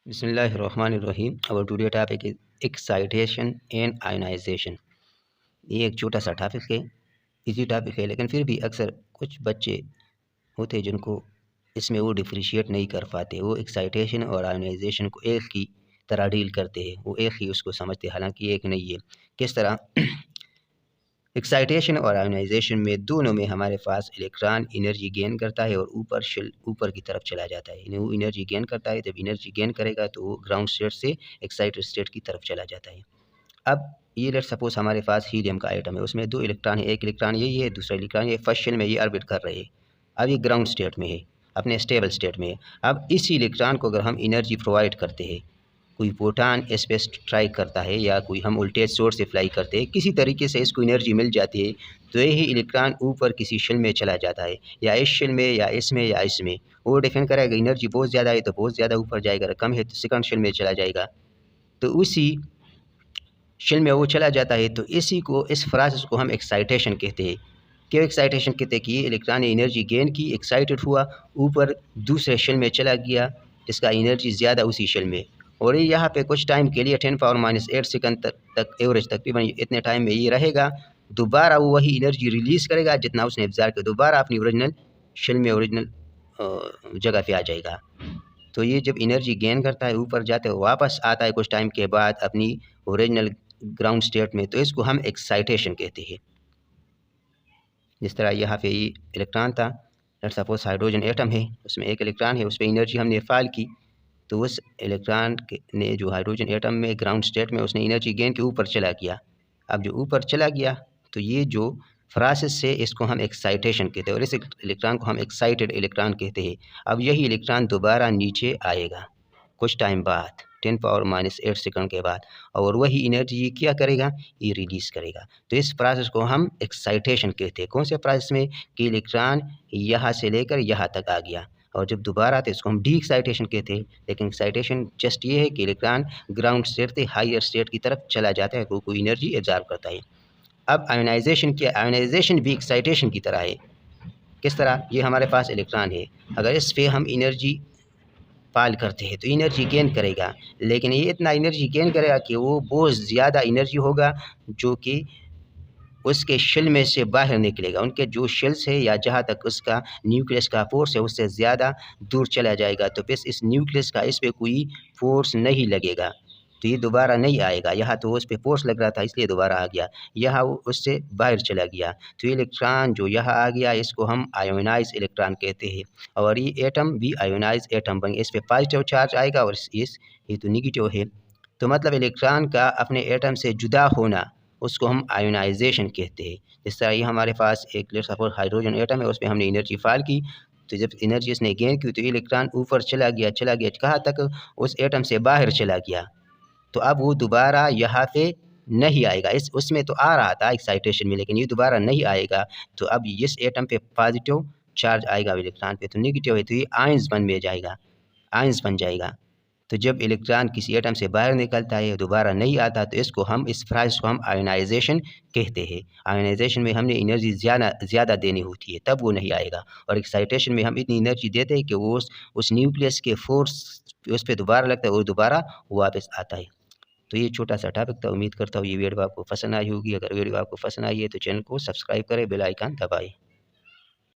बिस्मिल्लाहिर्रहमानिर्रहीम। और today topic is excitation and ionization. ये एक छोटा सा टॉपिक है, इजी टॉपिक है, लेकिन फिर भी अक्सर कुछ बच्चे होते हैं जिनको इसमें वो डिफ्रेंशिएट नहीं कर पाते। वो एक्साइटेशन और आयोनाइजेशन को एक ही तरह डील करते हैं, वो एक ही उसको समझते हैं, हालांकि एक नहीं है। किस तरह? एक्साइटेशन और आयोनाइजेशन में दोनों में हमारे पास इलेक्ट्रॉन एनर्जी गेन करता है और ऊपर की तरफ चला जाता है। यानी वो एनर्जी गेन करता है, जब एनर्जी गेन करेगा तो वो ग्राउंड स्टेट से एक्साइटेड स्टेट की तरफ चला जाता है। अब ये लेट सपोज हमारे पास हीलियम का आइटम है, उसमें 2 इलेक्ट्रॉन है, एक इलेक्ट्रॉन यही है, दूसरा इलेक्ट्रॉन ये फर्स्ट शेल में ये ऑर्बिट कर रहे हैं। अब ये ग्राउंड स्टेट में है, अपने स्टेबल स्टेट में है। अब इस इलेक्ट्रॉन को अगर हम एनर्जी प्रोवाइड करते हैं, कोई प्रोटॉन स्पेस ट्राई करता है या कोई हम वोल्टेज सोर्स अप्लाई करते हैं, किसी तरीके से इसको एनर्जी मिल जाती है, तो यही इलेक्ट्रॉन ऊपर किसी शेल में चला जाता है, या इस शेल में या इसमें या इसमें। वो डिफेंड करेगा, एनर्जी बहुत ज़्यादा है तो बहुत ज़्यादा ऊपर जाएगा, अगर कम है तो सेकंड शेल में चला जाएगा, तो उसी शेल में वो चला जाता है। तो इसी को, इस प्रोसेस को हम एक्साइटेशन कहते हैं। क्यों एक्साइटेशन कहते हैं? कि ये इलेक्ट्रॉन ने एनर्जी गेन की, एक्साइटेड हुआ, ऊपर दूसरे शेल में चला गया, इसका एनर्जी ज़्यादा उसी शेल में, और ये यहाँ पे कुछ टाइम के लिए 10⁻⁸ सेकंड तक एवरेज तकरीबन इतने टाइम में ये रहेगा। दोबारा वो वही एनर्जी रिलीज़ करेगा जितना उसने एब्जॉर्ब किया, दोबारा अपनी ओरिजिनल शेल में, ओरिजिनल जगह पे आ जाएगा। तो ये जब एनर्जी गेन करता है, ऊपर जाते हुए वापस आता है कुछ टाइम के बाद अपनी ओरिजिनल ग्राउंड स्टेट में, तो इसको हम एक्साइटेशन कहते हैं। जिस तरह यहाँ पे ये इलेक्ट्रॉन था, लेट्स सपोज हाइड्रोजन एटम है, उसमें एक इलेक्ट्रॉन है, उस पर एनर्जी हमने फाल की, तो उस इलेक्ट्रॉन ने जो हाइड्रोजन एटम में ग्राउंड स्टेट में उसने एनर्जी गेन के ऊपर चला गया। अब जो ऊपर चला गया, तो ये जो प्रोसेस से इसको हम एक्साइटेशन कहते हैं, और इस इलेक्ट्रॉन को हम एक्साइटेड इलेक्ट्रॉन कहते हैं। अब यही इलेक्ट्रॉन दोबारा नीचे आएगा कुछ टाइम बाद, 10⁻⁸ सेकंड के बाद, और वही एनर्जी ये क्या करेगा, ये रिलीज़ करेगा। तो इस प्रोसेस को हम एक्साइटेशन कहते हैं। कौन से प्रोसेस में? कि इलेक्ट्रॉन यहाँ से लेकर यहाँ तक आ गया, और जब दोबारा आते इसको हम डी एक्साइटेशन कहते हैं। लेकिन एक्साइटेशन जस्ट ये है कि इलेक्ट्रॉन ग्राउंड स्टेट से हायर स्टेट की तरफ चला जाता है, कोई एनर्जी एब्जॉर्ब करता है। अब आयोनाइजेशन क्या? आयोनाइजेशन भी एक्साइटेशन की तरह है। किस तरह? ये हमारे पास इलेक्ट्रॉन है, अगर इस पे हम एनर्जी पाल करते हैं तो एनर्जी गेन करेगा, लेकिन ये इतना एनर्जी गेन करेगा कि वो बहुत ज़्यादा एनर्जी होगा जो कि उसके शेल में से बाहर निकलेगा, उनके जो शेल्स है या जहाँ तक उसका न्यूक्लियस का फोर्स है उससे ज़्यादा दूर चला जाएगा। तो फिर इस न्यूक्लियस का इस पे कोई फोर्स नहीं लगेगा, तो ये दोबारा नहीं आएगा। यहाँ तो उस पे फोर्स लग रहा था इसलिए दोबारा आ गया, यहाँ वो उससे बाहर चला गया, तो ये इलेक्ट्रॉन जो यहाँ आ गया इसको हम आयोनाइज इलेक्ट्रॉन कहते हैं। और ये एटम भी आयोनाइज एटम बन गया, इस पर पॉजिटिव चार्ज आएगा और इस ये तो निगेटिव है। तो मतलब इलेक्ट्रॉन का अपने एटम से जुदा होना, उसको हम आयोनाइजेशन कहते हैं। जिस तरह ये हमारे पास एक लेट्स सपोज हाइड्रोजन एटम है, उस पर हमने एनर्जी फाल की, तो जब एनर्जी इसने गेन की तो इलेक्ट्रॉन ऊपर चला गया कहाँ तक? उस एटम से बाहर चला गया। तो अब वो दोबारा यहाँ पे नहीं आएगा, इस उसमें तो आ रहा था एक्साइटेशन में, लेकिन ये दोबारा नहीं आएगा। तो अब इस एटम पे पॉजिटिव चार्ज आएगा, इलेक्ट्रॉन पे तो नेगेटिव है, तो ये आयंस बन जाएगा, आयंस बन जाएगा। तो जब इलेक्ट्रॉन किसी एटम से बाहर निकलता है दोबारा नहीं आता, तो इसको हम, इस प्रोसेस को हम आयोनाइजेशन कहते हैं। आयोनाइजेशन में हमने एनर्जी ज़्यादा देनी होती है, तब वो नहीं आएगा। और एक्साइटेशन में हम इतनी एनर्जी देते हैं कि वो उस न्यूक्लियस के फोर्स उस पर दोबारा लगता है और दोबारा वापस आता है। तो ये छोटा सा टॉपिक था, उम्मीद करता हूँ ये वीडियो आपको पसंद आई होगी। अगर वीडियो आपको पसंद आई है तो चैनल को सब्सक्राइब करें, बेल आइकन दबाएं।